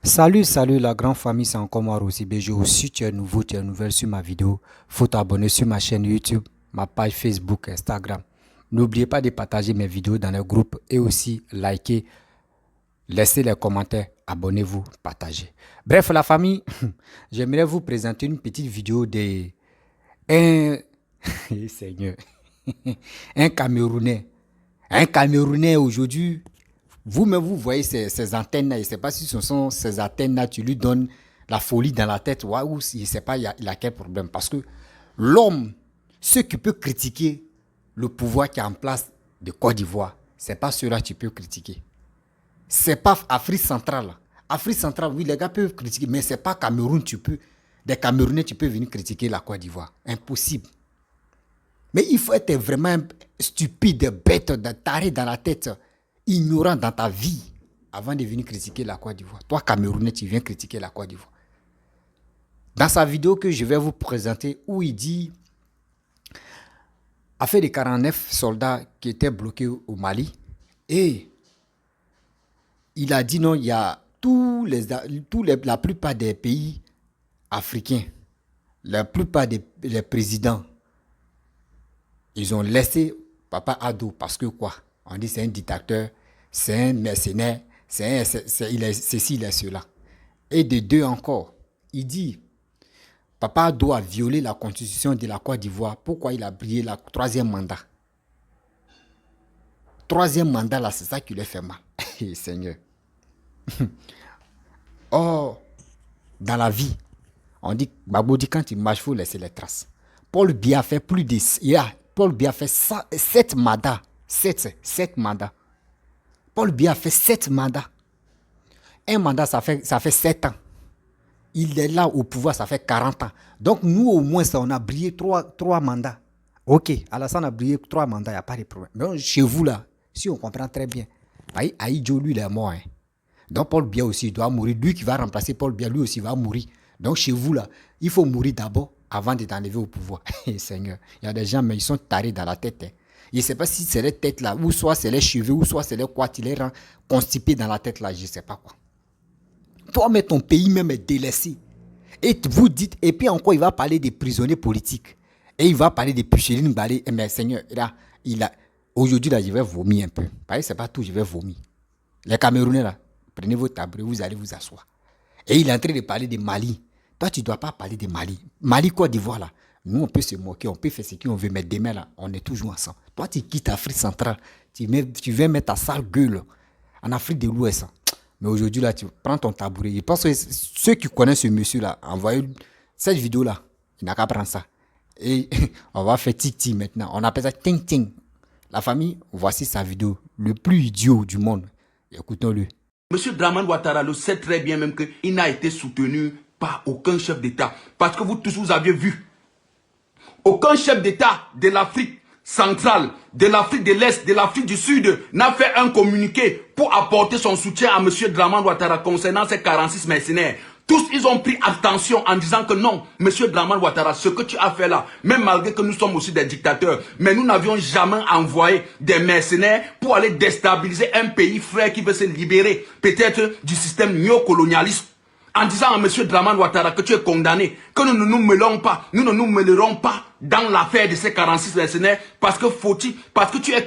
Salut la grande famille, c'est encore moi Rosy BG. Si tu es nouveau, tu es nouvelle sur ma vidéo, faut t'abonner sur ma chaîne YouTube, ma page Facebook, Instagram. N'oubliez pas de partager mes vidéos dans les groupes et aussi liker, laissez les commentaires, abonnez-vous, partagez. Bref, la famille, j'aimerais vous présenter une petite vidéo de un, Seigneur, un Camerounais. Un Camerounais aujourd'hui, vous-même, vous voyez ces antennes-là, je ne sais pas si ce sont ces antennes-là, tu lui donnes la folie dans la tête, ou si, je ne sais pas, il a quel problème. Parce que l'homme, ce qui peut critiquer le pouvoir qui est en place de Côte d'Ivoire, ce n'est pas cela que tu peux critiquer. Ce n'est pas Afrique centrale. Afrique centrale, oui, les gars peuvent critiquer, mais ce n'est pas Cameroun, des Camerounais, tu peux venir critiquer la Côte d'Ivoire. Impossible. Mais il faut être vraiment stupide, bête, taré dans la tête, ignorant dans ta vie avant de venir critiquer la Côte d'Ivoire. Toi, Camerounais, tu viens critiquer la Côte d'Ivoire. Dans sa vidéo que je vais vous présenter, où il dit affaire de 49 soldats qui étaient bloqués au Mali, et il a dit non, il y a la plupart des pays africains, la plupart des présidents, ils ont laissé Papa Ado parce que quoi? On dit c'est un dictateur, c'est un mercenaire, il est ceci, il est cela. Et de deux encore, il dit Papa Ado a violé la constitution de la Côte d'Ivoire. Pourquoi il a brillé le troisième mandat? Troisième mandat là, c'est ça qui lui fait mal. Seigneur. Or, dans la vie, on dit, Babo dit quand il marche, il faut laisser les traces. Paul Biya a fait plus de... Paul Biya a fait 7 mandats. 7 mandats. Paul Biya a fait 7 mandats. Un mandat, ça fait 7 ans. Il est là au pouvoir, ça fait 40 ans. Donc, nous, au moins, on a brillé 3 mandats. Ok, Alassane a brillé 3 mandats, il n'y a pas de problème. Mais chez vous, là, si on comprend très bien, Aïdjo, lui, il est mort. Hein. Donc, Paul Biya aussi, il doit mourir. Lui qui va remplacer Paul Biya, lui aussi, va mourir. Donc, chez vous, là, il faut mourir d'abord avant de t'enlever au pouvoir. Seigneur, il y a des gens, mais ils sont tarés dans la tête. Hein. Je ne sais pas si c'est les têtes là, ou soit c'est les cheveux, ou soit c'est les quoi, il les rend constipés dans la tête là, je ne sais pas quoi. Toi, mais ton pays même est délaissé. Et vous dites, et puis encore, il va parler des prisonniers politiques. Et il va parler des Pucheline Balé. Mais Seigneur, là, aujourd'hui, là, je vais vomir un peu. Parce que ce n'est pas tout, je vais vomir. Les Camerounais, là, prenez vos tabourets, vous allez vous asseoir. Et il est en train de parler de Mali. Toi, tu ne dois pas parler de Mali. Mali, Côte d'Ivoire, là. Nous, on peut se moquer, on peut faire ce qu'on veut, mais demain, là, on est toujours ensemble. Toi, tu quittes l'Afrique centrale. Tu viens mettre ta sale gueule en Afrique de l'Ouest. Mais aujourd'hui, là, tu prends ton tabouret. Je pense que ceux qui connaissent ce monsieur-là, envoyez cette vidéo-là. Il n'a qu'à prendre ça. Et on va faire tic-tic maintenant. On appelle ça ting-ting. La famille, voici sa vidéo. Le plus idiot du monde. Écoutons-le. Monsieur Dramane Ouattara le sait très bien même qu'il n'a été soutenu par aucun chef d'État. Parce que vous tous, vous avez vu. Aucun chef d'État de l'Afrique centrale, de l'Afrique de l'Est, de l'Afrique du Sud n'a fait un communiqué pour apporter son soutien à monsieur Dramane Ouattara concernant ces 46 mercenaires. Tous, ils ont pris attention en disant que non, monsieur Dramane Ouattara, ce que tu as fait là, même malgré que nous sommes aussi des dictateurs, mais nous n'avions jamais envoyé des mercenaires pour aller déstabiliser un pays frère qui veut se libérer, peut-être du système néocolonialiste. En disant à monsieur Dramane Ouattara que tu es condamné, que nous ne nous mêlons pas, nous ne nous mêlerons pas dans l'affaire de ces 46 mercenaires parce que tu es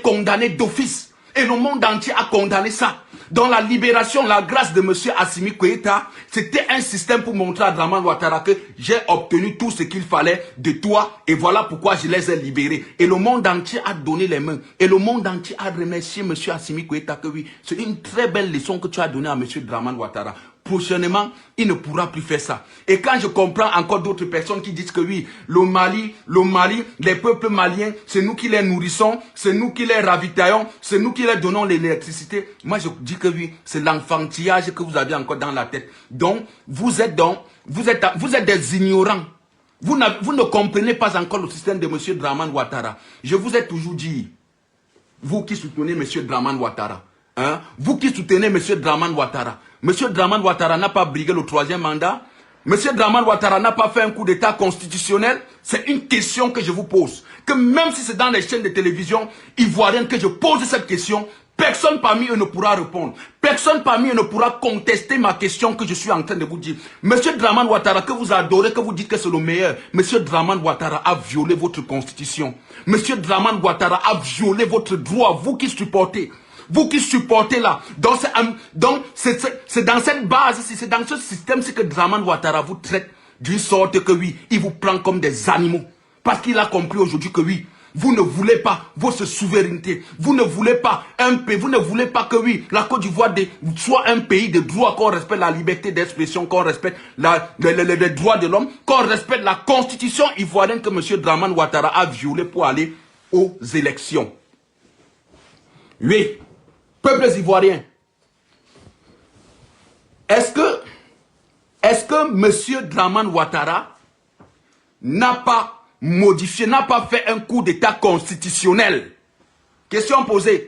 condamné d'office. Et le monde entier a condamné ça. Dans la libération, la grâce de monsieur Assimi Goïta, c'était un système pour montrer à Dramane Ouattara que j'ai obtenu tout ce qu'il fallait de toi et voilà pourquoi je les ai libérés. Et le monde entier a donné les mains. Et le monde entier a remercié monsieur Assimi Goïta que oui, c'est une très belle leçon que tu as donnée à monsieur Dramane Ouattara. Prochainement, il ne pourra plus faire ça. Et quand je comprends encore d'autres personnes qui disent que oui, le Mali, les peuples maliens, c'est nous qui les nourrissons, c'est nous qui les ravitaillons, c'est nous qui les donnons l'électricité. Moi, je dis que oui, c'est l'enfantillage que vous avez encore dans la tête. Donc, vous êtes des ignorants. Vous ne comprenez pas encore le système de M. Dramane Ouattara. Je vous ai toujours dit, vous qui soutenez M. Dramane Ouattara, hein, vous qui soutenez M. Dramane Ouattara, M. Dramane Ouattara n'a pas brigué le 3e mandat. M. Dramane Ouattara n'a pas fait un coup d'état constitutionnel. C'est une question que je vous pose. Que même si c'est dans les chaînes de télévision ivoiriennes que je pose cette question, Personne parmi eux ne pourra répondre. Personne parmi eux ne pourra contester ma question que je suis en train de vous dire. Monsieur Dramane Ouattara, que vous adorez, que vous dites que c'est le meilleur, Monsieur Dramane Ouattara a violé votre constitution. Monsieur Dramane Ouattara a violé votre droit, vous qui supportez. Vous qui supportez là. Donc c'est dans cette base, c'est dans ce système, c'est que Dramane Ouattara vous traite d'une sorte que oui, il vous prend comme des animaux. Parce qu'il a compris aujourd'hui que oui, vous ne voulez pas votre souveraineté. Vous ne voulez pas un pays. Vous ne voulez pas que oui, la Côte d'Ivoire soit un pays de droit, qu'on respecte la liberté d'expression, qu'on respecte les droits de l'homme, qu'on respecte la constitution ivoirienne que M. Dramane Ouattara a violée pour aller aux élections. Oui, peuples ivoiriens, est-ce que M. Dramane Ouattara n'a pas modifié, n'a pas fait un coup d'état constitutionnel? Question posée.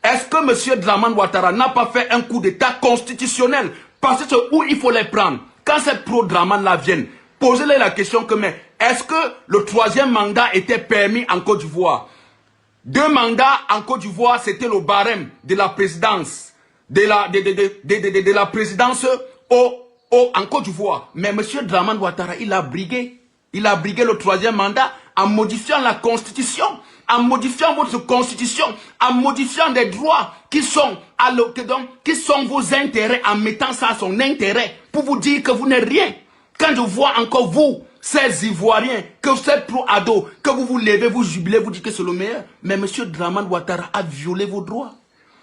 Est-ce que M. Dramane Ouattara n'a pas fait un coup d'état constitutionnel? Parce que c'est où il faut les prendre. Quand ces pro-Dramane là viennent, posez-les la question que mais est-ce que le troisième mandat était permis en Côte d'Ivoire? 2 mandats en Côte d'Ivoire, c'était le barème de la présidence, de la présidence en Côte d'Ivoire. Mais M. Dramane Ouattara, il a brigué le troisième mandat en modifiant la constitution, en modifiant votre constitution, en modifiant des droits qui sont vos intérêts, en mettant ça à son intérêt pour vous dire que vous n'êtes rien. Quand je vois encore vous, ces Ivoiriens, que ces pro-ados, que vous vous levez, vous jubilez, vous dites que c'est le meilleur. Mais M. Dramane Ouattara a violé vos droits.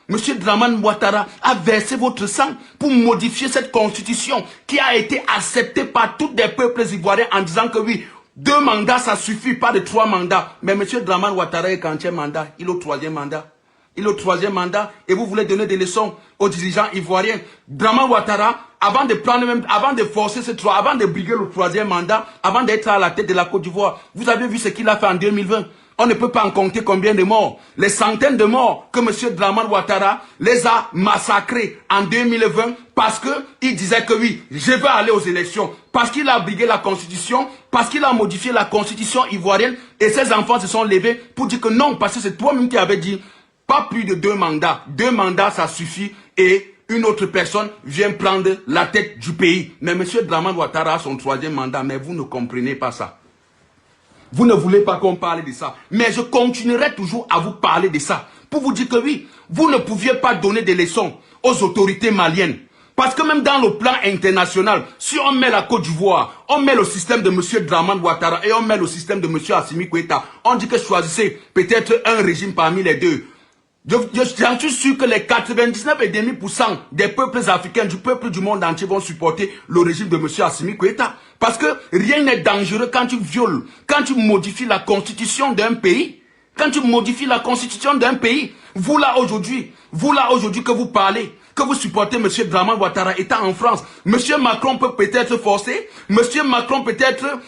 M. Dramane Ouattara a versé votre sang pour modifier cette constitution qui a été acceptée par tous les peuples ivoiriens en disant que oui, 2 mandats ça suffit, pas de 3 mandats. Mais M. Dramane Ouattara est quantième mandat, il est au 3e mandat. Il est au 3e mandat et vous voulez donner des leçons aux dirigeants ivoiriens. Dramane Ouattara, avant de forcer ce 3, avant de briguer le 3e mandat, avant d'être à la tête de la Côte d'Ivoire, vous avez vu ce qu'il a fait en 2020. On ne peut pas en compter combien de morts. Les centaines de morts que M. Dramane Ouattara les a massacrés en 2020 parce qu'il disait que oui, je vais aller aux élections. Parce qu'il a brigué la constitution, parce qu'il a modifié la constitution ivoirienne et ses enfants se sont levés pour dire que non, parce que c'est toi-même qui avais dit pas plus de 2 mandats. 2 mandats, ça suffit et une autre personne vient prendre la tête du pays. Mais M. Dramane Ouattara a son 3e mandat, mais vous ne comprenez pas ça. Vous ne voulez pas qu'on parle de ça. Mais je continuerai toujours à vous parler de ça. Pour vous dire que oui, vous ne pouviez pas donner des leçons aux autorités maliennes. Parce que même dans le plan international, si on met la Côte d'Ivoire, on met le système de M. Dramane Ouattara et on met le système de M. Assimi Goïta, on dit que choisissez peut-être un régime parmi les deux. J'en suis sûr que les 99,5% des peuples africains, du peuple du monde entier vont supporter le régime de M. Assimi Goïta. Parce que rien n'est dangereux quand tu violes, quand tu modifies la constitution d'un pays. Quand tu modifies la constitution d'un pays, vous là aujourd'hui que vous parlez, que vous supportez M. Dramane Ouattara étant en France, M. Macron peut peut-être forcer, M. Macron peut-être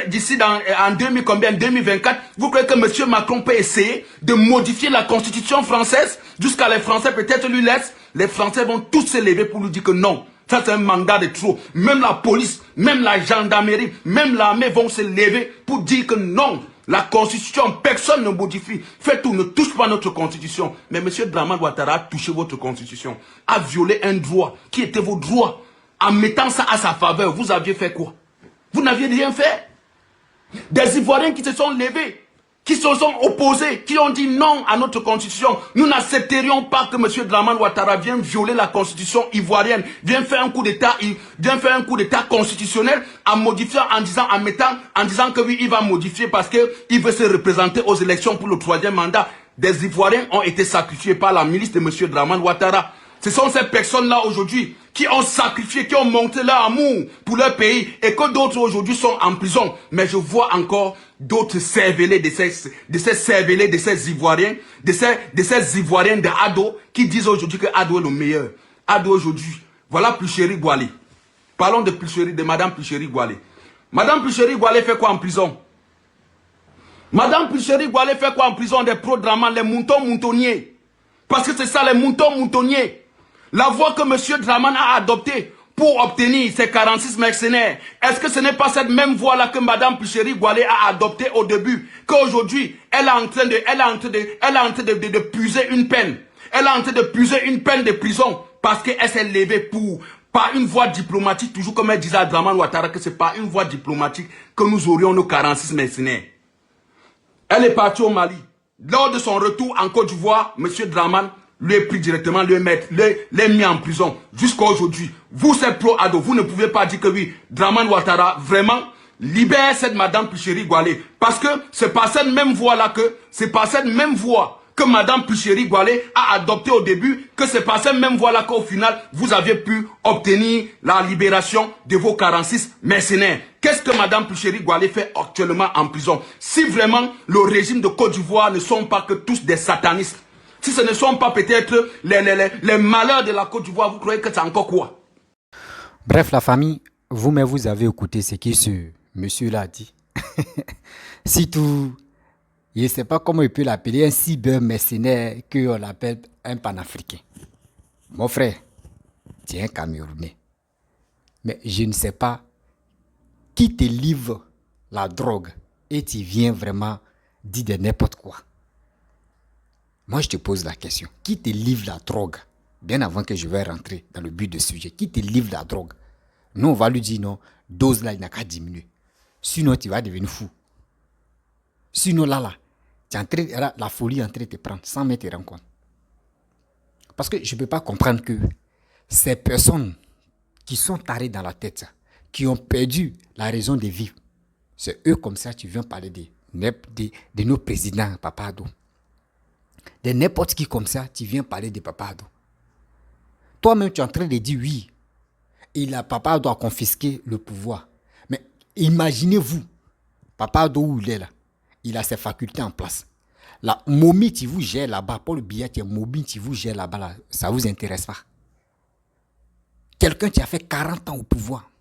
d'ici en 2024, vous croyez que M. Macron peut essayer de modifier la constitution française jusqu'à les Français peut-être lui laissent, les Français vont tous se lever pour lui dire que non. Ça c'est un mandat de trop. Même la police, même la gendarmerie, même l'armée vont se lever pour dire que non. La constitution, personne ne modifie. Faites tout, ne touche pas notre constitution. Mais M. Dramane Ouattara a touché votre constitution, a violé un droit qui était vos droits. En mettant ça à sa faveur, vous aviez fait quoi? Vous n'aviez rien fait. Des Ivoiriens qui se sont levés, qui se sont opposés, qui ont dit non à notre constitution. Nous n'accepterions pas que M. Dramane Ouattara vienne violer la constitution ivoirienne, vienne faire un coup d'état constitutionnel en modifiant, en disant que oui, il va modifier parce qu'il veut se représenter aux élections pour le 3e mandat. Des Ivoiriens ont été sacrifiés par la milice de M. Dramane Ouattara. Ce sont ces personnes-là aujourd'hui qui ont sacrifié, qui ont montré leur amour pour leur pays et que d'autres aujourd'hui sont en prison. Mais je vois encore d'autres cervelés de ces Ivoiriens, de ces Ivoiriens de Ado qui disent aujourd'hui que Ado est le meilleur. Ado aujourd'hui, voilà Pluchéri Goualé. Parlons de Pluchéri, de Madame Pluchéri Goualé. Madame Pluchéri Goualé fait quoi en prison? Madame Pluchéri Goualé fait quoi en prison? Des pro-Dramane, les moutons moutonniers. Parce que c'est ça, les moutons moutonniers. La voie que M. Dramane a adoptée pour obtenir ses 46 mercenaires, est-ce que ce n'est pas cette même voie-là que Mme Pluchéri Goualé a adoptée au début, qu'aujourd'hui, elle est en train de puiser une peine. Elle est en train de puiser une peine de prison parce qu'elle s'est levée pour, par une voie diplomatique, toujours comme elle disait à Draman Ouattara, que c'est par une voie diplomatique que nous aurions nos 46 mercenaires. Elle est partie au Mali. Lors de son retour en Côte d'Ivoire, M. Draman lui est pris directement, lui est mis en prison jusqu'à aujourd'hui. Vous, c'est pro-ado, vous ne pouvez pas dire que oui, Draman Ouattara, vraiment, libère cette madame Picheri Goualé. Parce que c'est par cette même voie-là que madame Picheri Goualé a adopté au début, que c'est par cette même voie-là qu'au final, vous avez pu obtenir la libération de vos 46 mercenaires. Qu'est-ce que madame Picheri Goualé fait actuellement en prison? Si vraiment le régime de Côte d'Ivoire ne sont pas que tous des satanistes, si ce ne sont pas peut-être les malheurs de la Côte d'Ivoire, vous croyez que c'est encore quoi? Bref, la famille, vous-même, vous avez écouté ce que ce monsieur-là a dit. Si tout... Je ne sais pas comment il peut l'appeler, un cyber-mercenaire qu'on l'appelle un panafricain. Mon frère, tu es un Camerounais. Mais je ne sais pas qui te livre la drogue et tu viens vraiment dire de n'importe quoi. Moi, je te pose la question. Qui te livre la drogue? Bien avant que je vais rentrer dans le but du sujet. Qui te livre la drogue? Nous, on va lui dire non, dose là, il n'a qu'à diminuer. Sinon, tu vas devenir fou. Sinon, là, la folie est en train de te prendre sans même te rendre compte. Parce que je ne peux pas comprendre que ces personnes qui sont tarées dans la tête, qui ont perdu la raison de vivre, c'est eux comme ça, tu viens parler de nos présidents, Papa Ado. De n'importe qui comme ça, tu viens parler de Papa Ado. Toi-même, tu es en train de dire oui, Papa Ado a confisqué le pouvoir. Mais imaginez-vous, Papa Ado où il est là, il a ses facultés en place. La momie qui vous gère là-bas, Paul Biya qui est momie qui vous gère là-bas, là, ça ne vous intéresse pas. Quelqu'un qui a fait 40 ans au pouvoir.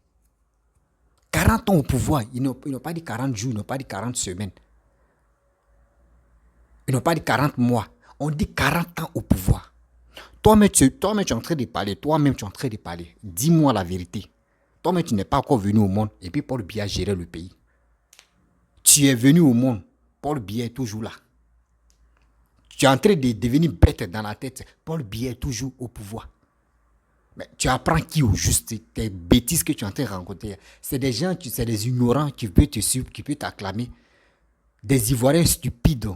40 ans au pouvoir, ils n'ont pas dit 40 jours, ils n'ont pas dit 40 semaines. Ils n'ont pas dit 40 mois. On dit 40 ans au pouvoir. Toi-même, tu es en train de parler. Dis-moi la vérité. Toi-même, tu n'es pas encore venu au monde et puis Paul Biya gérait le pays. Tu es venu au monde. Paul Biya est toujours là. Tu es en train de devenir bête dans la tête. Paul Biya est toujours au pouvoir. Mais tu apprends qui au juste? Tes bêtises que tu es en train de rencontrer. C'est des gens, c'est des ignorants qui peuvent te suivre, qui peuvent t'acclamer. Des Ivoiriens stupides,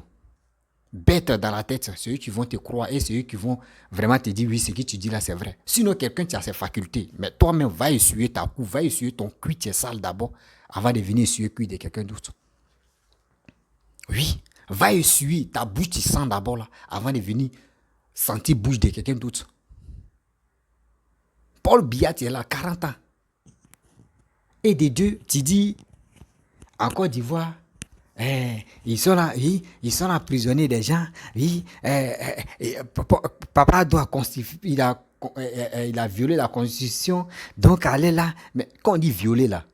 bêtes dans la tête. C'est eux qui vont te croire et c'est eux qui vont vraiment te dire oui, ce que tu dis là, c'est vrai. Sinon, quelqu'un qui a ses facultés, mais toi-même, va essuyer ta cou, va essuyer ton cuit, tu es sale d'abord, avant de venir essuyer le cuit de quelqu'un d'autre. Oui, va essuyer ta bouche, tu sens d'abord là, avant de venir sentir la bouche de quelqu'un d'autre. Paul Biya, tu es là, 40 ans. Et des deux, tu dis, en Côte d'Ivoire, ils sont là, oui, ils sont là prisonniers des gens, oui, Papa doit constituer, il a violé la constitution, donc allez là. Mais quand on dit violer là,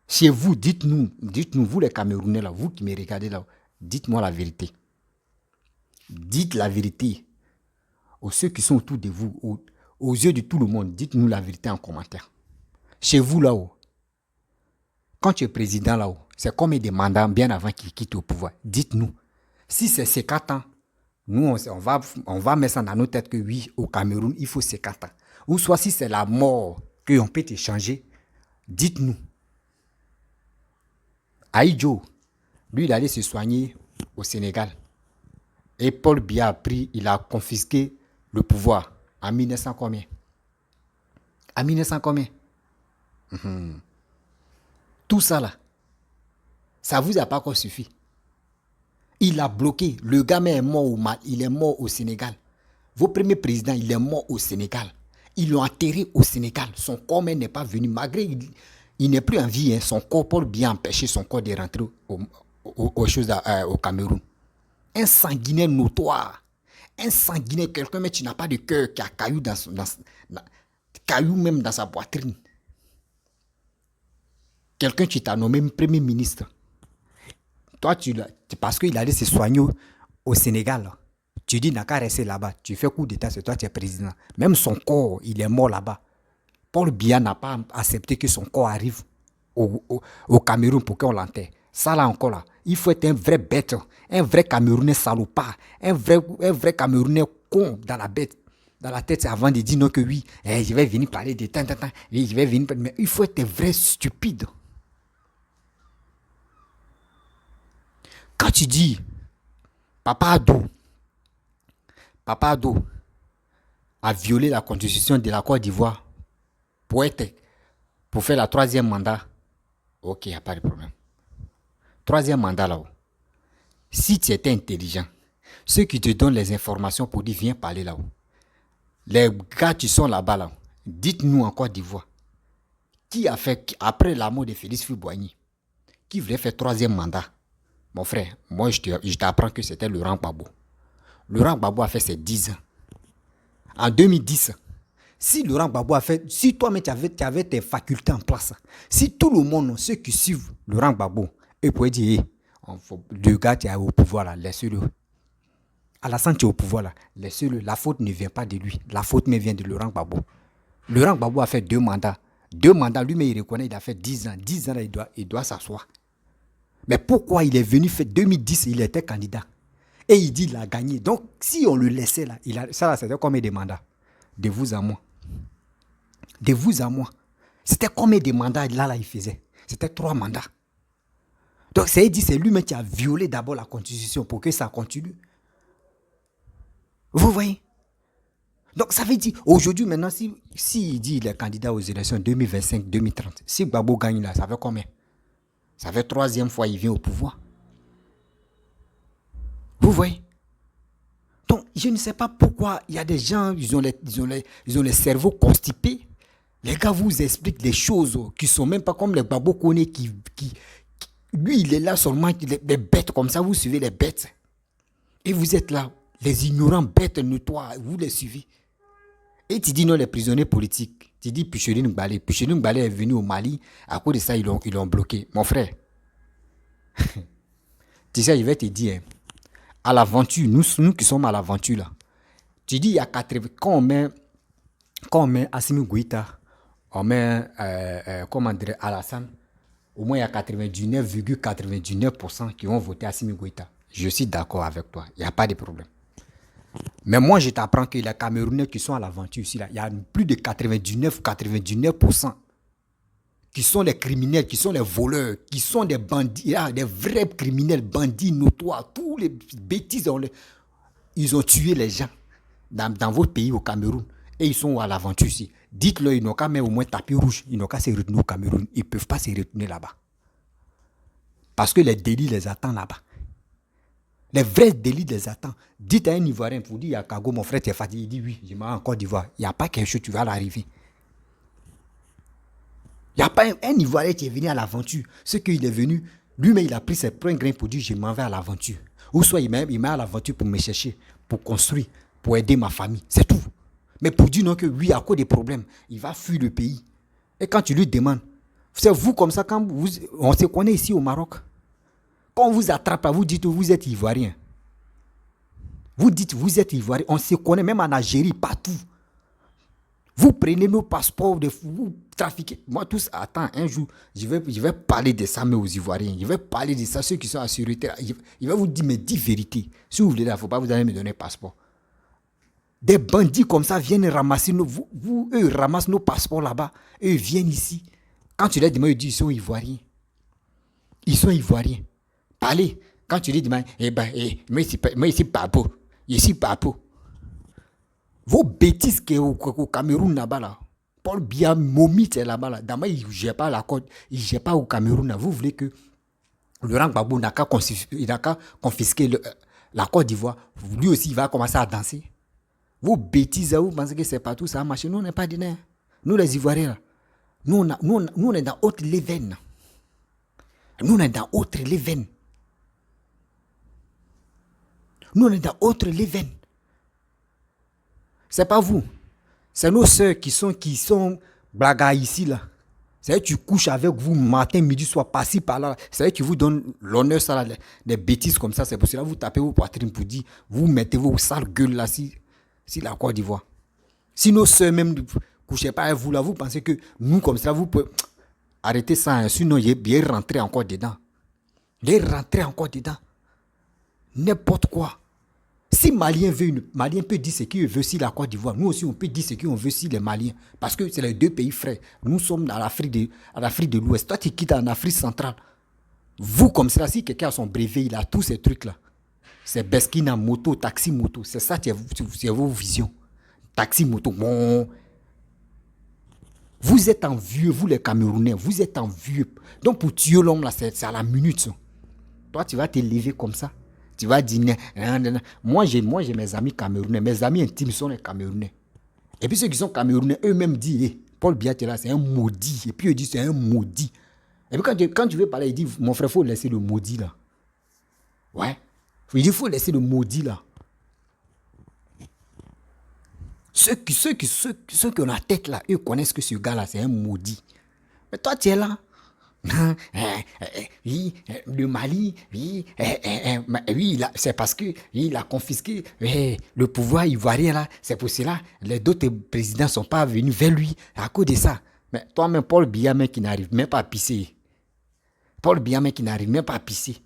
chez vous, dites-nous, vous les Camerounais là, vous qui me regardez là, dites-moi la vérité. Dites la vérité aux ceux qui sont autour de vous, aux yeux de tout le monde, dites-nous la vérité en commentaire. Chez vous là-haut, quand tu es président là-haut, c'est comme des mandats bien avant qu'il quitte au pouvoir. Dites-nous, si c'est 50 ans, nous on va mettre ça dans nos têtes que oui, au Cameroun, il faut 50 ans. Ou soit si c'est la mort qu'on peut échanger, dites-nous. Aïdjo, lui il allait se soigner au Sénégal. Et Paul Biya il a confisqué le pouvoir en 1900 combien? En 1900 combien? Tout ça là, ça vous a pas encore suffi. Il a bloqué. Le gamin est mort au Mali, il est mort au Sénégal. Vos premiers présidents, il est mort au Sénégal. Ils l'ont enterré au Sénégal. Son corps même n'est pas venu. Malgré il n'est plus en vie, hein, son corps, Paul Biya a empêché son corps de rentrer au Cameroun. Un sanguinaire notoire. Un sanguinaire, quelqu'un, mais tu n'as pas de cœur, qui a caillou caillou même dans sa poitrine. Quelqu'un qui t'a nommé premier ministre. Toi, parce qu'il allait se soigner au Sénégal. Tu dis, n'a qu'à rester là-bas. Tu fais coup d'état, c'est toi qui es président. Même son corps, il est mort là-bas. Paul Biya n'a pas accepté que son corps arrive au Cameroun pour qu'on l'enterre. Ça là encore là, il faut être un vrai bête, un vrai Camerounais salopard, un vrai Camerounais con dans la tête avant de dire non que oui, je vais venir parler de tant, oui, je vais venir, mais il faut être vrai stupide. Quand tu dis Papa Ado a violé la constitution de la Côte d'Ivoire pour faire la 3e mandat, ok, il n'y a pas de problème. 3e mandat là-haut. Si tu étais intelligent, ceux qui te donnent les informations pour dire viens parler là-haut, les gars qui sont là-bas là, dites-nous en Côte d'Ivoire, qui a fait, après la mort de Félix Houphouët-Boigny, qui voulait faire 3e mandat? Mon frère, moi je t'apprends que c'était Laurent Gbagbo. Laurent Gbagbo a fait ses 10 ans. En 2010, si Laurent Gbagbo a fait, si toi-même tu avais tes facultés en place, si tout le monde, ceux qui suivent Laurent Gbagbo, ils pourraient dire, le gars qui est au pouvoir là, laisse-le. Alassane qui est au pouvoir là, laisse-le. La faute ne vient pas de lui. La faute me vient de Laurent Gbagbo. Laurent Gbagbo a fait 2 mandats. 2 mandats, lui-même il reconnaît, il a fait 10 ans. 10 ans là, il doit s'asseoir. Mais pourquoi il est venu faire 2010, il était candidat. Et il dit qu'il a gagné. Donc, si on le laissait là, ça là, c'était combien de mandats? De vous à moi. De vous à moi. C'était combien de mandats là, il faisait? C'était 3 mandats. Donc, c'est lui-même qui a violé d'abord la constitution pour que ça continue. Vous voyez? Donc, ça veut dire, aujourd'hui, maintenant, si il dit qu'il est candidat aux élections 2025-2030, si Gbagbo gagne là, ça fait combien? Ça fait 3e fois qu'il vient au pouvoir. Vous voyez? Donc, je ne sais pas pourquoi il y a des gens, ils ont les cerveaux constipés. Les gars vous expliquent des choses qui ne sont même pas comme les Gbagbo Koné qui lui, il est là seulement, les bêtes comme ça, vous suivez les bêtes. Et vous êtes là, les ignorants bêtes notoires, vous les suivez. Et tu dis non, les prisonniers politiques. Tu dis Picheline Ngbale. Picheline Ngbale est venu au Mali. À cause de ça, ils l'ont bloqué. Mon frère, tu sais, je vais te dire, à l'aventure, nous qui sommes à l'aventure là, tu dis il y a 80, quand on met Assimi Goïta, on met, comment dire, Alassane, au moins il y a 99,99% qui vont voter Assimi Goïta. Je suis d'accord avec toi, il n'y a pas de problème. Mais moi, je t'apprends que les Camerounais qui sont à l'aventure ici, là, il y a plus de 99% qui sont les criminels, qui sont les voleurs, qui sont des bandits, des vrais criminels, bandits notoires, tous les bêtises, ils ont tué les gens dans votre pays, au Cameroun, et ils sont à l'aventure ici. Dites-leur, ils n'ont qu'à mettre au moins tapis rouge, ils n'ont qu'à se retourner au Cameroun, ils ne peuvent pas se retourner là-bas. Parce que les délits les attendent là-bas. Les vrais délits les attendent. Dites à un Ivoirien, pour dire, il y a Kago, mon frère, tu es fatigué. Il dit oui, je m'en vais en Côte d'Ivoire. Il n'y a pas quelque chose, tu vas l'arriver. Il n'y a pas un Ivoirien qui est venu à l'aventure. Ce qu'il est venu, lui-même, il a pris ses premiers grains pour dire, je m'en vais à l'aventure. Ou soit il met à l'aventure pour me chercher, pour construire, pour aider ma famille. C'est tout. Mais pour dire non que oui, à cause des problèmes, il va fuir le pays. Et quand tu lui demandes, c'est vous comme ça, quand on se connaît ici au Maroc. Quand on vous attrape, vous dites que vous êtes Ivoirien. Vous dites vous êtes Ivoirien. On se connaît même en Algérie, partout. Vous prenez nos passeports, vous trafiquez. Moi, tous, attends, un jour, je vais parler de ça, mais aux Ivoiriens. Je vais parler de ça, ceux qui sont à sécurité. Il va vous dire, mais dis vérité. Si vous voulez, il ne faut pas vous allez me donner un passeport. Des bandits comme ça viennent ramasser eux ramassent nos passeports là-bas. Eux viennent ici. Quand tu les demandes, ils disent, ils sont Ivoiriens. Ils sont Ivoiriens. Parlez. Quand tu dis, moi ici, Papo. Ici, Papo. Vos bêtises qui au Cameroun là-bas, là. Paul Biya Momit est là-bas, là. D'abord, il ne gère pas la côte. Il ne gère pas au Cameroun, là. Vous voulez que Laurent Gbagbo n'a qu'à confisquer la Côte d'Ivoire. Lui aussi, il va commencer à danser. Vos bêtises, vous pensez que c'est partout, ça a marché. Nous, on n'est pas diners. Nous, les Ivoiriens, là. Nous, on est dans autre leven. Nous, on est dans autre leven. Nous, on est dans autre leven. C'est pas vous. C'est nos sœurs qui sont blagues ici, là. C'est eux qui couchent avec vous matin, midi, soir, par-ci, par-là. C'est eux qui vous donnent l'honneur, ça, là, des bêtises comme ça. C'est pour cela que vous tapez vos poitrines pour dire, vous mettez vos sales gueules là, si la Côte d'Ivoire. Si nos sœurs même ne couchaient pas avec vous, là, vous pensez que nous, comme ça, vous pouvez arrêter ça. Hein. Sinon, il est rentré encore dedans. Il est rentré encore dedans. N'importe quoi. Si Malien peut dire ce qu'il veut sur la Côte d'Ivoire, nous aussi on peut dire ce qu'on veut sur les Maliens. Parce que c'est les deux pays frères. Nous sommes dans l'Afrique de l'Ouest. Toi, tu quittes en Afrique centrale. Vous, comme ça, si quelqu'un a son brevet, il a tous ces trucs-là. C'est Beskina, moto, taxi, moto. C'est ça, c'est vos visions. Taxi, moto. Bon. Vous êtes en vieux, vous les Camerounais, vous êtes en vieux. Donc pour tuer l'homme, là, c'est à la minute. Toi, tu vas te lever comme ça. Tu vas dire, moi j'ai mes amis camerounais, mes amis intimes sont les Camerounais. Et puis ceux qui sont Camerounais, eux-mêmes disent, hey, Paul Biya là, c'est un maudit. Et puis eux disent, c'est un maudit. Et puis quand tu veux parler, il dit, mon frère, il faut laisser le maudit là. Ouais. Il dit, il faut laisser le maudit là. Ceux qui ont la tête là, eux connaissent que ce gars là, c'est un maudit. Mais toi, tu es là. Oui, le Mali, oui, c'est parce que il a confisqué le pouvoir ivoirien là. C'est pour cela les d'autres présidents ne sont pas venus vers lui à cause de ça. Mais toi-même, Paul Biya qui n'arrive même pas à pisser. Paul Biya qui n'arrive même pas à pisser.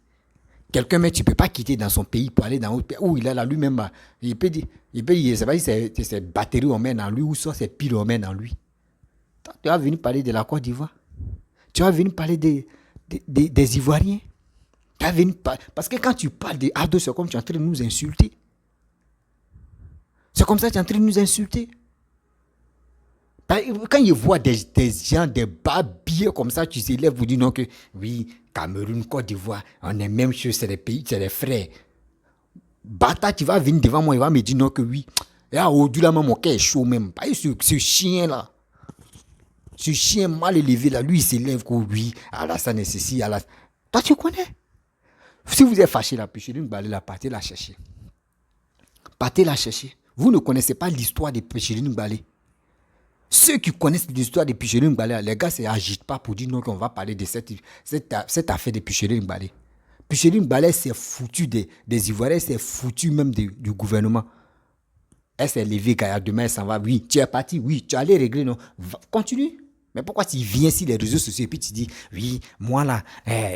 Quelqu'un, mais tu ne peux pas quitter dans son pays pour aller dans un autre pays où il est là lui-même. Il peut dire, c'est pas si c'est batterie on met dans lui ou soit c'est pile on met dans lui. Toi, tu vas venir parler de la Côte d'Ivoire. Tu vas venir parler des Ivoiriens. Tu vas venir parce que quand tu parles des Ado, c'est comme tu es en train de nous insulter. C'est comme ça que tu es en train de nous insulter. Quand ils voient des gens, des babiers comme ça, tu s'élèves pour dire non que oui, Cameroun, Côte d'Ivoire, on est même chose, c'est des pays, c'est des frères. Bata, tu vas venir devant moi, il va me dire non que oui. Et là, au-delà, mon cœur est chaud même. Pas ce chien-là. Ce chien mal élevé là, lui il s'élève que oui, Alassane c'est ceci, Alassane. Toi tu connais. Si vous êtes fâché là, Péchelin Ngbale là, partez la chercher. Partez la chercher. Vous ne connaissez pas l'histoire de Péchelin Ngbale. Ceux qui connaissent l'histoire de Péchelin Ngbale, les gars, ne agitent pas pour dire non qu'on va parler de cette affaire de Péchelin Ngbale. Péchelin Ngbale s'est foutu des Ivoiriens, s'est foutu même du gouvernement. Elle s'est levée, demain elle s'en va. Oui, tu es parti, oui, tu allais régler, non. Continue. Mais pourquoi tu viens sur les réseaux sociaux et puis tu dis, oui, moi là,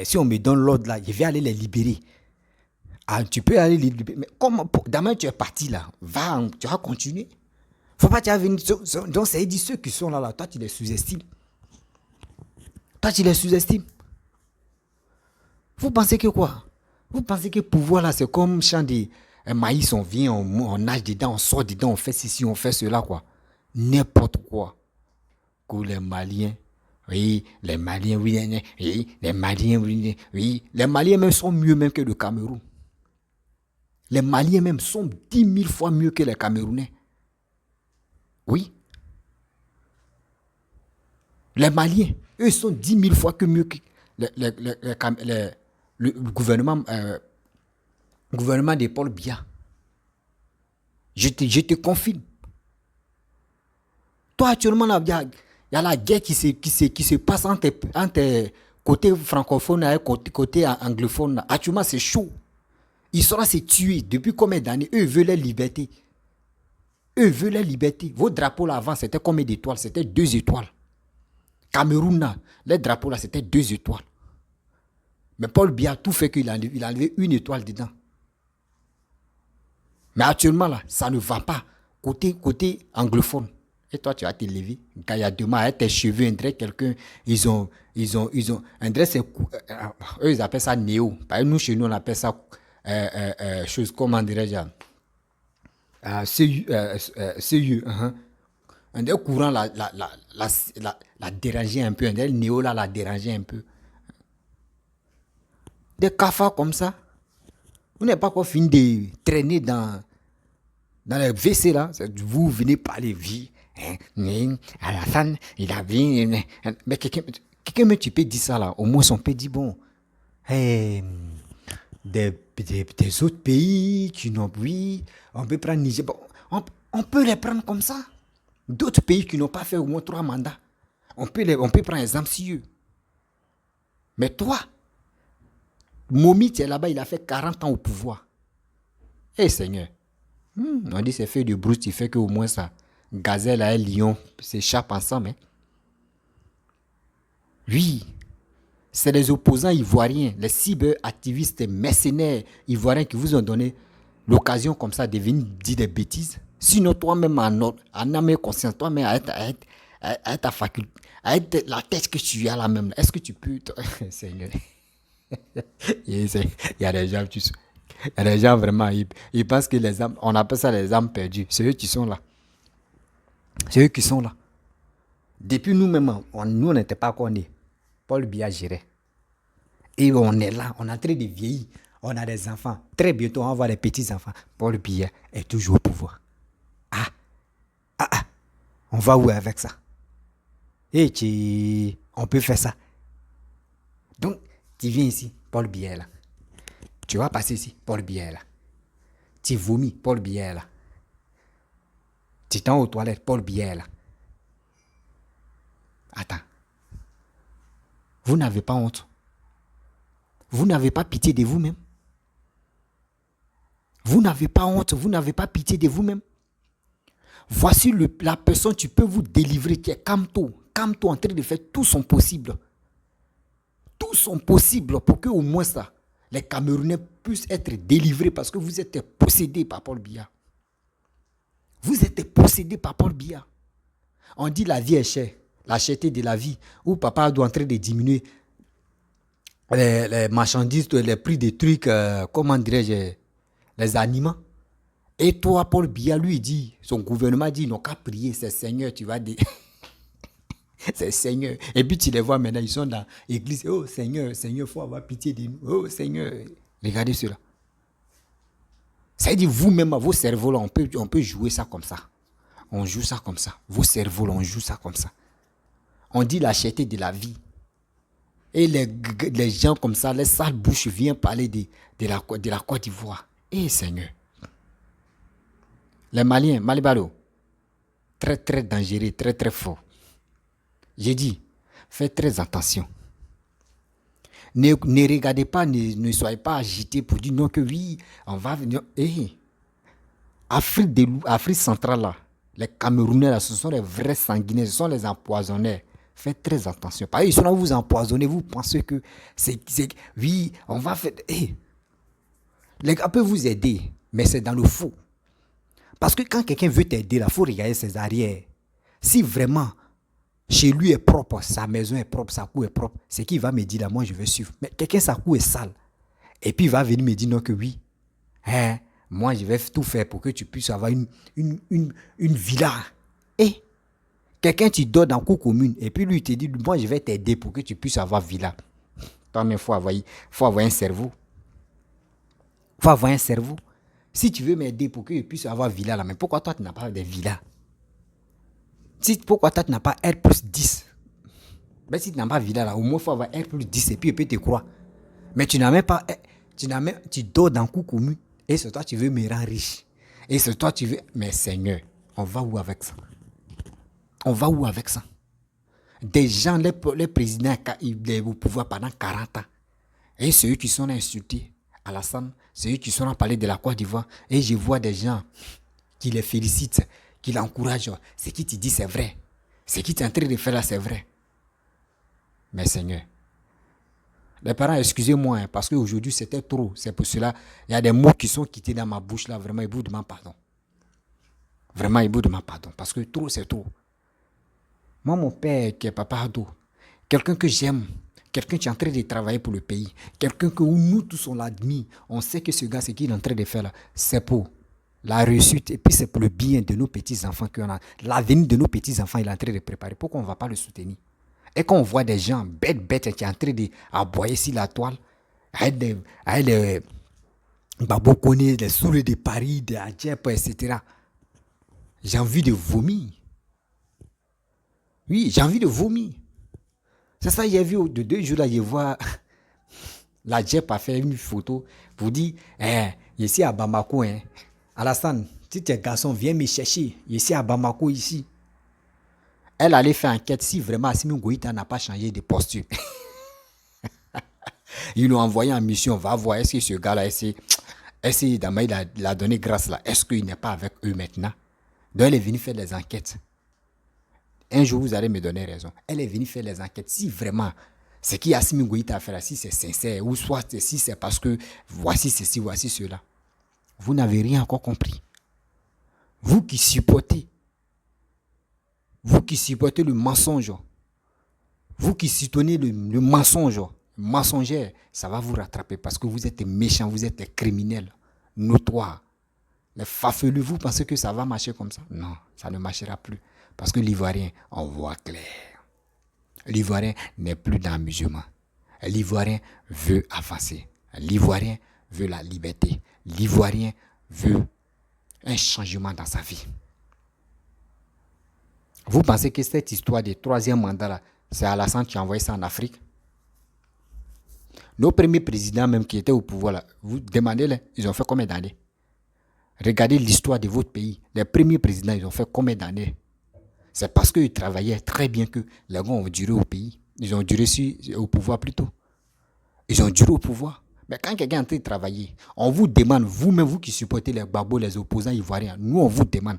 si on me donne l'ordre là, je vais aller les libérer. Ah, tu peux aller les libérer. Mais comment, demain tu es parti là, tu vas continuer. Faut pas tu vas venir. Donc ça dit ceux qui sont là, toi tu les sous-estimes. Toi tu les sous-estimes. Vous pensez que quoi? Vous pensez que pouvoir là, c'est comme champ de maïs, on vient, on nage dedans, on sort dedans, on fait ceci, on fait cela quoi. N'importe quoi. Les Maliens, oui, les Maliens, oui, les Maliens, oui, les Maliens même sont mieux même que le Cameroun. Les Maliens même sont 10 000 fois mieux que les Camerounais. Oui. Les Maliens, eux sont 10 000 fois que mieux que le gouvernement de Paul Biya. Je te confirme. Toi actuellement là, il y a la guerre qui se passe entre côté francophone et côté anglophone. Actuellement, c'est chaud. Ils sont là, c'est tués. Depuis combien d'années? Eux veulent la liberté. Eux veulent la liberté. Vos drapeaux là avant, c'était combien d'étoiles? C'était 2 étoiles. Cameroun là, les drapeaux là, c'était 2 étoiles. Mais Paul Biya a tout fait qu'il a enlevé 1 étoile dedans. Mais actuellement là, ça ne va pas. Côté anglophone. Et toi, tu vas te lever. Quand il y a demain, tes cheveux, on dirait quelqu'un, ils ont, on dirait c'est, eux, ils appellent ça néo. Par exemple, nous, chez nous, on appelle ça, chose, comment dirais-je, on dirait courant la déranger un peu, on dirait le néo là, la déranger un peu. Des cafards comme ça. Vous n'avez pas encore fini de traîner dans les WC là. Vous venez parler vie. Alassane, il a vu. Mais quelqu'un, tu peux dire ça là. Au moins, on peut dire bon. Des autres pays qui n'ont oui, on peut prendre Niger. Bon, on peut les prendre comme ça. D'autres pays qui n'ont pas fait au moins 3 mandats. On peut prendre exemple sur eux. Mais toi, Momi, tu es là-bas, il a fait 40 ans au pouvoir. Eh Seigneur. On dit c'est fait de brousse, il fait qu'au moins ça. Gazelle et lion s'échappent ensemble. Hein? Oui, c'est les opposants ivoiriens, les cyberactivistes mercenaires ivoiriens qui vous ont donné l'occasion comme ça de venir dire des bêtises. Sinon, toi-même, en âme et conscience, toi-même, avec ta faculté, avec la tête que tu as là même, est-ce que tu peux... Seigneur. Il y a des gens, il y a des gens vraiment, ils pensent que les âmes, on appelle ça les âmes perdues. C'est eux qui sont là. C'est eux qui sont là. Depuis nous-mêmes, nous, on n'était pas connus. Paul Biya gérait. Et on est là, on est en train de vieillir. On a des enfants. Très bientôt, on va voir les petits-enfants. Paul Biya est toujours au pouvoir. On va où avec ça? On peut faire ça. Donc, tu viens ici, Paul Biya est là. Tu vas passer ici, Paul Biya est là. Tu vomis, Paul Biya est là. Tu t'en aux toilettes, Paul Biya est là. Attends. Vous n'avez pas honte? Vous n'avez pas pitié de vous-même? Vous n'avez pas honte? Vous n'avez pas pitié de vous-même? Voici la personne qui peut vous délivrer, qui est Kamto. Kamto en train de faire tout son possible. Tout son possible pour que au moins ça, les Camerounais puissent être délivrés parce que vous êtes possédés par Paul Biya. Vous êtes possédés par Paul Biya. On dit la vie est chère. La cherté de la vie. Où papa doit en train de diminuer les marchandises, les prix des trucs, comment dirais-je, les aliments. Et toi, Paul Biya, lui dit, son gouvernement dit, ils n'ont qu'à prier, c'est Seigneur, tu vas dire. C'est Seigneur. Et puis tu les vois maintenant, ils sont dans l'église. Oh Seigneur, Seigneur, il faut avoir pitié de nous. Oh Seigneur. Regardez cela. Ça veut dire vous-même, vos cerveaux là, on peut jouer ça comme ça. On joue ça comme ça. Vos cerveaux là, on joue ça comme ça. On dit la cherté de la vie. Et les gens comme ça, les sales bouches viennent parler de la Côte d'Ivoire. Eh Seigneur. Les Maliens, Malibalo, très très dangereux, très très fort. J'ai dit, faites très attention. Ne regardez pas, ne soyez pas agités pour dire non que oui, on va venir. Afrique centrale là, les Camerounais là, ce sont les vrais sanguinaires, ce sont les empoisonneurs. Faites très attention. Parce qu'ils sont là, vous empoisonnez, vous pensez que oui, on va faire. Les gars peuvent vous aider, mais c'est dans le faux. Parce que quand quelqu'un veut t'aider, il faut regarder ses arrières. Si vraiment, chez lui est propre, sa maison est propre, sa cour est propre, c'est qu'il va me dire là, moi je vais suivre. Mais quelqu'un, sa cour est sale. Et puis il va venir me dire non que oui. Moi je vais tout faire pour que tu puisses avoir une villa. Et quelqu'un tu dors dans la cour commune. Et puis lui il te dit, moi je vais t'aider pour que tu puisses avoir villa. Toi-même, il faut avoir un cerveau. Il faut avoir un cerveau. Si tu veux m'aider pour que je puisse avoir villa là, mais pourquoi toi tu n'as pas de villa? Pourquoi toi tu n'as pas R+10? Mais si tu n'as pas villa là, au moins il faut avoir R+10 et puis je peux te croire. Mais tu n'as même pas, tu dors dans le coup commun et c'est toi tu veux me rendre riche. Et c'est toi tu veux, mais Seigneur, on va où avec ça? On va où avec ça? Des gens, les présidents, ils ont au pouvoir pendant 40 ans. Et c'est eux qui sont insultés. Alassane, c'est eux qui sont en parler de la Côte d'Ivoire. Et je vois des gens qui les félicitent, qui l'encouragent. Ce qui te dit, c'est vrai. Ce qui est en train de faire là, c'est vrai. Mais Seigneur, les parents, excusez-moi, parce qu'aujourd'hui, c'était trop. C'est pour cela, il y a des mots qui sont quittés dans ma bouche là. Vraiment, ils vous demandent pardon. Vraiment, ils vous demandent pardon. Parce que trop, c'est trop. Moi, mon père, qui est papa ado, quelqu'un que j'aime, quelqu'un qui est en train de travailler pour le pays, quelqu'un que nous tous on l'admire, on sait que ce gars, ce qu'il est en train de faire là, c'est pour la réussite et puis c'est pour le bien de nos petits-enfants qu'on a. L'avenir de nos petits-enfants, il est en train de préparer. Pourquoi on ne va pas le soutenir? Et quand on voit des gens bêtes qui sont en train d'aboyer sur la toile, avec les baboconnés, les sourds de Paris, des Adjep, etc., j'ai envie de vomir. Oui, j'ai envie de vomir. C'est ça, j'ai vu de 2 jours là, je vois la Djep a fait une photo pour dire, ici à Bamako, Alassane, si tu es garçon, viens me chercher, ici à Bamako, ici. Elle allait faire enquête si vraiment Assimi Goïta n'a pas changé de posture. Ils l'ont envoyé en mission, va voir, est-ce que ce gars-là, il a donné grâce là, est-ce qu'il n'est pas avec eux maintenant? Donc elle est venue faire des enquêtes. Un jour, vous allez me donner raison. Elle est venue faire les enquêtes. Si vraiment, ce qu'Assimi Goïta a fait là, si c'est sincère, ou soit si c'est parce que voici ceci, voici cela. Vous n'avez rien encore compris. Vous qui supportez le mensonge, vous qui soutenez le mensonge, mensongère, ça va vous rattraper parce que vous êtes des méchants, vous êtes des criminels notoires. Les farfelus, vous pensez que ça va marcher comme ça? Non, ça ne marchera plus. Parce que l'Ivoirien, on voit clair. L'Ivoirien n'est plus dans l'amusement. L'Ivoirien veut avancer. L'Ivoirien veut la liberté. L'Ivoirien veut un changement dans sa vie. Vous pensez que cette histoire du troisième mandat, là, c'est Alassane qui a envoyé ça en Afrique? Nos premiers présidents même qui étaient au pouvoir, là, vous demandez-les, ils ont fait combien d'années? Regardez l'histoire de votre pays. Les premiers présidents, ils ont fait combien d'années? C'est parce qu'ils travaillaient très bien que les gars ont duré au pays. Ils ont duré au pouvoir plutôt. Ils ont duré au pouvoir. Mais quand quelqu'un est en train de travailler, on vous demande, vous-même, vous qui supportez les babos, les opposants ivoiriens, nous, on vous demande,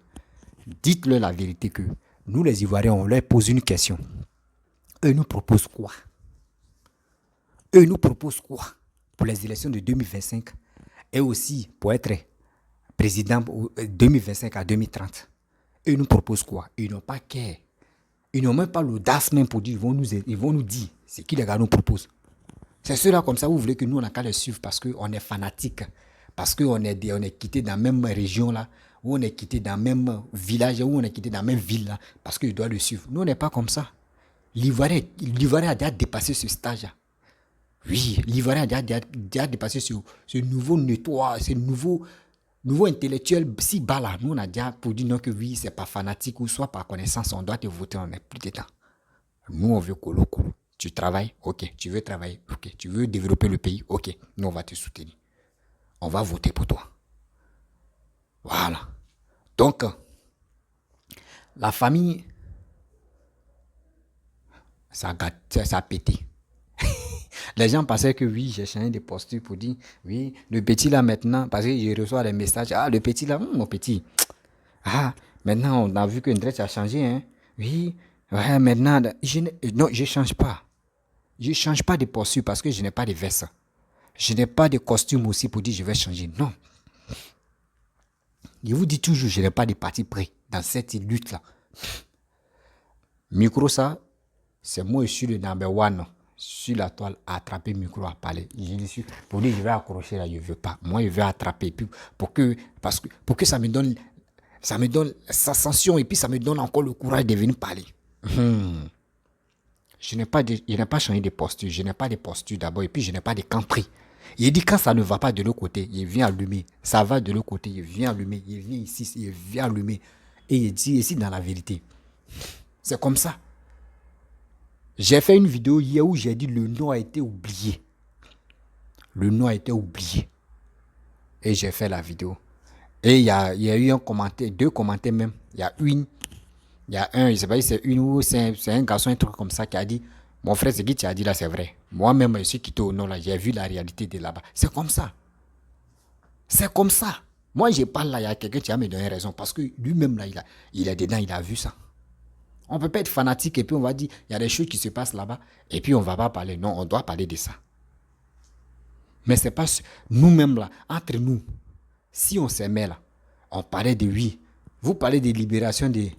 dites-leur la vérité que nous, les Ivoiriens, on leur pose une question. Eux nous proposent quoi? Eux nous proposent quoi pour les élections de 2025 et aussi pour être président 2025 à 2030? Eux nous proposent quoi? Ils n'ont pas care. Ils n'ont même pas l'audace même pour dire, ils vont nous dire ce que les gars nous proposent. C'est ceux-là comme ça, vous voulez que nous, on n'a qu'à les suivre parce qu'on est fanatiques, parce qu'on est quitté dans la même région là, ou on est quitté dans le même village, ou on est quitté dans la même ville là, parce qu'ils doivent le suivre. Nous, on n'est pas comme ça. L'Ivoirien a déjà dépassé ce stage-là. Oui, l'Ivoirien a déjà dépassé ce nouveau nettoyage, ce nouveau intellectuel si bas là. Nous, on a déjà pour dire non que oui, c'est pas fanatique ou soit par connaissance, on doit te voter, on n'est plus dedans. Nous, on veut colo. Tu travailles, ok. Tu veux travailler, ok. Tu veux développer le pays, ok. Nous, on va te soutenir. On va voter pour toi. Voilà. Donc, la famille, ça a pété. Les gens pensaient que oui, j'ai changé de posture pour dire, oui, le petit là maintenant, parce que je reçois des messages, ah, le petit là, mon petit, ah, maintenant on a vu que Ndret a changé, hein. Oui, ouais, maintenant, non, je ne change pas. Je ne change pas de posture parce que je n'ai pas de veste. Je n'ai pas de costume aussi pour dire je vais changer. Non. Je vous dis toujours, je n'ai pas de parti pris dans cette lutte-là. Micro, ça, c'est moi, je suis le number one sur la toile à attraper le micro à parler. Je suis pour dire je vais accrocher là, je ne veux pas. Moi, je vais attraper pour que ça me donne sa sanction et puis ça me donne encore le courage de venir parler. Je n'ai pas changé de posture. Je n'ai pas de posture d'abord et puis je n'ai pas de camp pris. Il dit quand ça ne va pas de l'autre côté, il vient allumer. Ça va de l'autre côté, il vient allumer. Il vient ici, il vient allumer. Et il dit ici dans la vérité. C'est comme ça. J'ai fait une vidéo hier où j'ai dit le nom a été oublié. Le nom a été oublié. Et j'ai fait la vidéo. Et il y a eu un commentaire, 2 commentaires même. Il y a un, je ne sais pas si c'est une ou c'est un garçon, un truc comme ça qui a dit, mon frère, ce que tu as dit là, c'est vrai. Moi-même, je suis quitté au nom là, j'ai vu la réalité de là-bas. C'est comme ça. C'est comme ça. Moi, je parle là, il y a quelqu'un qui a me donné raison parce que lui-même là, il est dedans, il a vu ça. On ne peut pas être fanatique et puis on va dire, il y a des choses qui se passent là-bas et puis on ne va pas parler. Non, on doit parler de ça. Mais ce n'est pas nous-mêmes là, entre nous, si on s'aimait là, on parlait de oui. Vous parlez de libération des...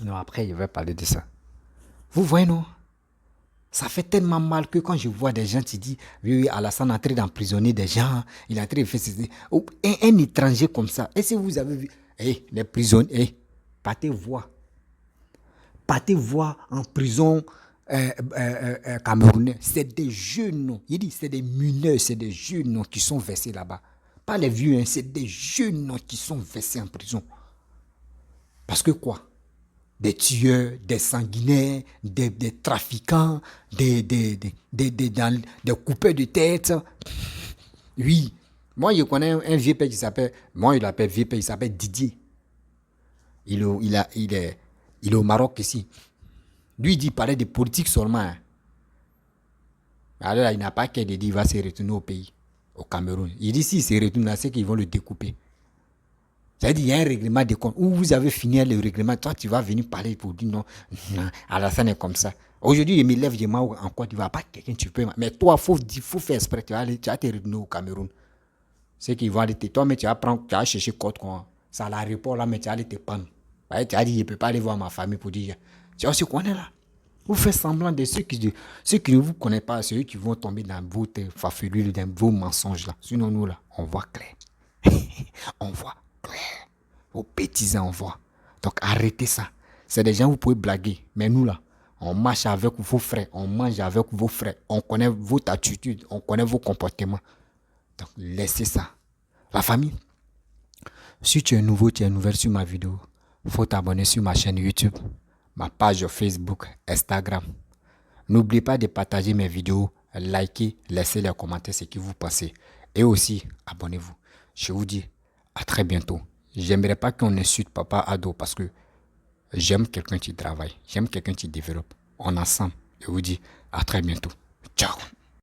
Non, après, je vais parler de ça. Vous voyez, non? Ça fait tellement mal que quand je vois des gens qui disent, oui, Alassane est en train d'emprisonner des gens, il est en train de faire ceci. Un étranger comme ça. Et si vous avez vu, les prisonniers, partez voir en prison camerounais. C'est des jeunes, il dit, c'est des mineurs, c'est des jeunes qui sont versés là-bas. Pas les vieux, hein, c'est des jeunes qui sont versés en prison. Parce que quoi? Des tueurs, des sanguinaires, des trafiquants, des coupeurs de tête. Oui. Moi, je connais un vieux père qui s'appelle... Moi, il l'appelle vieux père, il s'appelle Didier. Il est au Maroc ici. Lui, il dit, il parlait de politique seulement. Hein. Alors là, il n'a pas qu'à dire qu'il va se retourner au pays, au Cameroun. Il dit, s'il se retourne là, c'est qu'ils vont le découper. C'est-à-dire, il y a un règlement de compte. Où vous avez fini le règlement, toi, tu vas venir parler pour dire non, Alassane est comme ça. Aujourd'hui, il me lève, je m'en en quoi tu vas pas quelqu'un, tu peux. Mais toi, il faut faire exprès, tu vas te retourner au Cameroun. C'est qu'ils vont aller te... Toi, mais tu vas chercher code quoi. C'est à l'aéroport là, mais tu vas aller te prendre. Ouais, tu as dit, je ne peux pas aller voir ma famille pour dire. Tu vois, ce qu'on est là. Vous faites semblant de ceux qui ne vous connaissent pas, ceux qui vont tomber dans votre farfelure, dans vos mensonges là. Sinon, nous là, on voit clair. On voit clair. Vos bêtises, on voit. Donc, arrêtez ça. C'est des gens, vous pouvez blaguer. Mais nous là, on marche avec vos frères, on mange avec vos frères, on connaît votre attitude, on connaît vos comportements. Donc, laissez ça. La famille, si tu es nouveau, tu es nouvelle sur ma vidéo, il faut t'abonner sur ma chaîne YouTube, ma page Facebook, Instagram. N'oubliez pas de partager mes vidéos, liker, laisser les commentaires ce que vous pensez. Et aussi, abonnez-vous. Je vous dis à très bientôt. J'aimerais pas qu'on insulte Papa Ado parce que j'aime quelqu'un qui travaille, j'aime quelqu'un qui développe. On est ensemble. Je vous dis à très bientôt. Ciao.